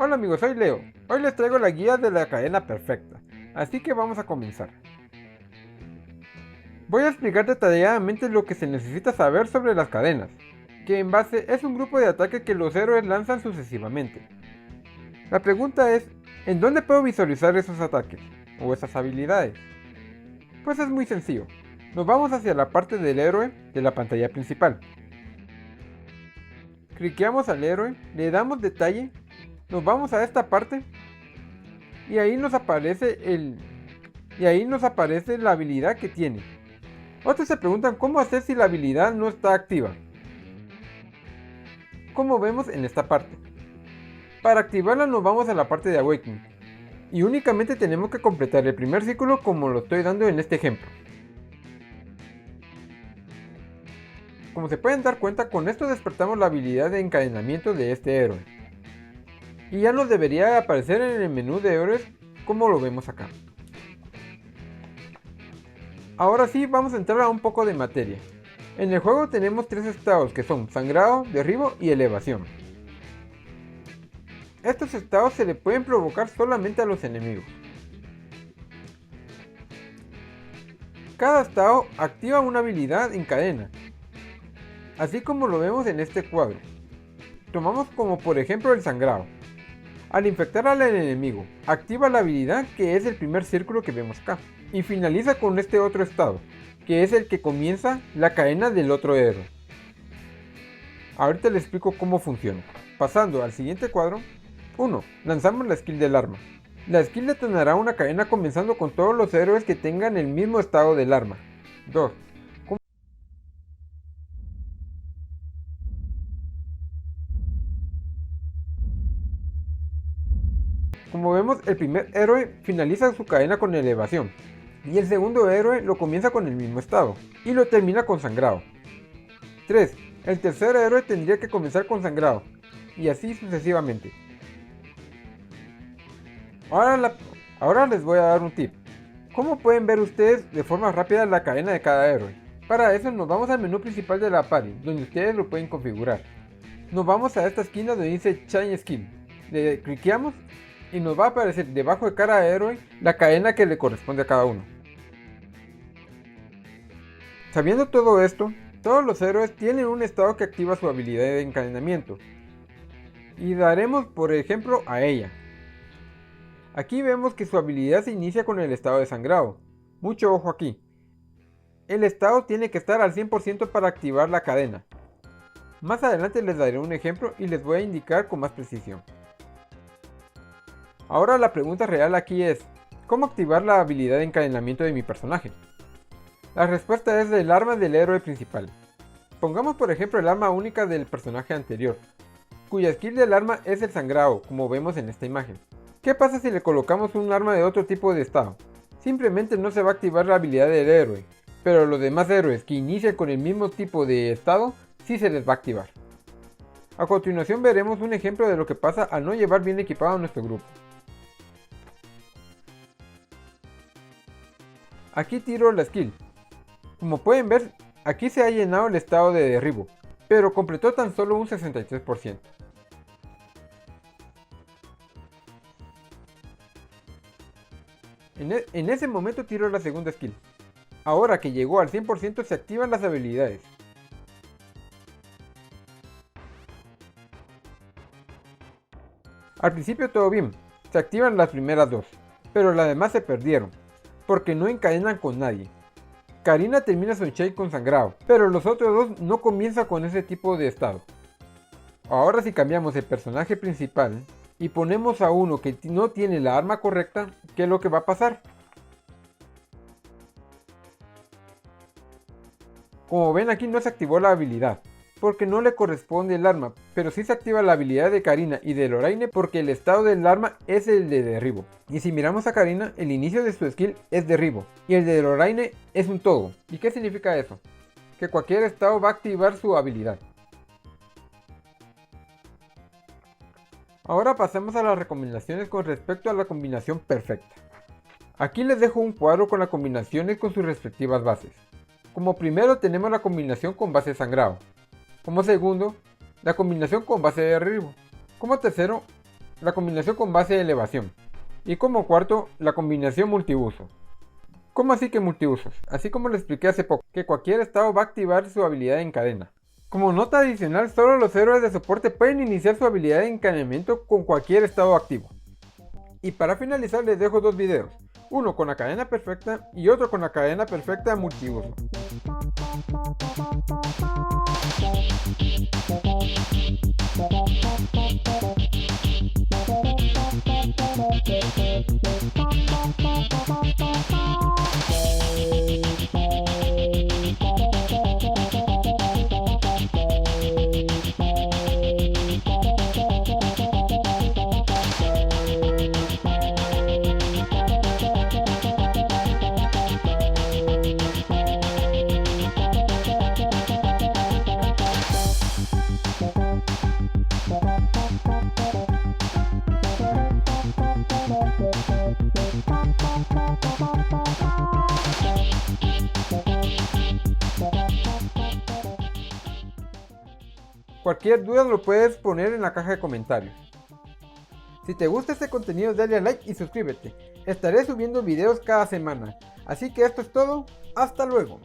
Hola amigos, soy Leo. Hoy les traigo la guía de la cadena perfecta, así que vamos a comenzar. Voy a explicar detalladamente lo que se necesita saber sobre las cadenas, que en base es un grupo de ataque que los héroes lanzan sucesivamente. La pregunta es, ¿en dónde puedo visualizar esos ataques o esas habilidades? Pues es muy sencillo. Nos vamos hacia la parte del héroe de la pantalla principal. Cliqueamos al héroe, le damos detalle, nos vamos a esta parte y ahí nos aparece la habilidad que tiene. Otros se preguntan cómo hacer si la habilidad no está activa. Como vemos en esta parte. Para activarla nos vamos a la parte de Awakening. Y únicamente tenemos que completar el primer círculo como lo estoy dando en este ejemplo. Como se pueden dar cuenta, con esto despertamos la habilidad de encadenamiento de este héroe. Y ya nos debería aparecer en el menú de héroes como lo vemos acá. Ahora sí, vamos a entrar a un poco de materia. En el juego tenemos tres estados que son sangrado, derribo y elevación. Estos estados se le pueden provocar solamente a los enemigos. Cada estado activa una habilidad en cadena, así como lo vemos en este cuadro. Tomamos como por ejemplo el sangrado. Al infectar al enemigo, activa la habilidad que es el primer círculo que vemos acá, y finaliza con este otro estado, que es el que comienza la cadena del otro héroe. Ahorita les explico cómo funciona. Pasando al siguiente cuadro. 1. Lanzamos la skill del arma. La skill detonará una cadena comenzando con todos los héroes que tengan el mismo estado del arma. 2. Como vemos, el primer héroe finaliza su cadena con elevación, y el segundo héroe lo comienza con el mismo estado, y lo termina con sangrado. 3. El tercer héroe tendría que comenzar con sangrado, y así sucesivamente. Ahora les voy a dar un tip. ¿Cómo pueden ver ustedes de forma rápida la cadena de cada héroe? Para eso nos vamos al menú principal de la party, donde ustedes lo pueden configurar. Nos vamos a esta esquina donde dice Change Skill. Le cliqueamos y nos va a aparecer debajo de cada héroe la cadena que le corresponde a cada uno. Sabiendo todo esto, todos los héroes tienen un estado que activa su habilidad de encadenamiento. Y daremos por ejemplo a ella. Aquí vemos que su habilidad se inicia con el estado de sangrado. Mucho ojo aquí. El estado tiene que estar al 100% para activar la cadena. Más adelante les daré un ejemplo y les voy a indicar con más precisión. Ahora la pregunta real aquí es, ¿cómo activar la habilidad de encadenamiento de mi personaje? La respuesta es el arma del héroe principal. Pongamos por ejemplo el arma única del personaje anterior, cuya skill del arma es el sangrado, como vemos en esta imagen. ¿Qué pasa si le colocamos un arma de otro tipo de estado? Simplemente no se va a activar la habilidad del héroe, pero los demás héroes que inician con el mismo tipo de estado sí se les va a activar. A continuación veremos un ejemplo de lo que pasa al no llevar bien equipado a nuestro grupo. Aquí tiro la skill. Como pueden ver, aquí se ha llenado el estado de derribo, pero completó tan solo un 63%. En ese momento tiro la segunda skill. Ahora que llegó al 100% se activan las habilidades. Al principio todo bien, se activan las primeras dos, pero las demás se perdieron, porque no encadenan con nadie. Karina termina su shake con sangrado, pero los otros dos no comienzan con ese tipo de estado. Ahora si cambiamos el personaje principal y ponemos a uno que no tiene la arma correcta, ¿qué es lo que va a pasar? Como ven aquí no se activó la habilidad, porque no le corresponde el arma, pero sí se activa la habilidad de Karina y de Lorraine porque el estado del arma es el de derribo. Y si miramos a Karina, el inicio de su skill es derribo, y el de Lorraine es un todo. ¿Y qué significa eso? Que cualquier estado va a activar su habilidad. Ahora pasemos a las recomendaciones con respecto a la combinación perfecta. Aquí les dejo un cuadro con las combinaciones con sus respectivas bases. Como primero tenemos la combinación con base sangrado. Como segundo, la combinación con base de derribo. Como tercero, la combinación con base de elevación. Y como cuarto, la combinación multiuso. ¿Cómo así que multiusos? Así como les expliqué hace poco, que cualquier estado va a activar su habilidad en cadena. Como nota adicional, solo los héroes de soporte pueden iniciar su habilidad de encadenamiento con cualquier estado activo. Y para finalizar les dejo dos videos, uno con la cadena perfecta y otro con la cadena perfecta multiuso. Cualquier duda lo puedes poner en la caja de comentarios. Si te gusta este contenido dale a like y suscríbete. Estaré subiendo videos cada semana. Así que esto es todo. Hasta luego.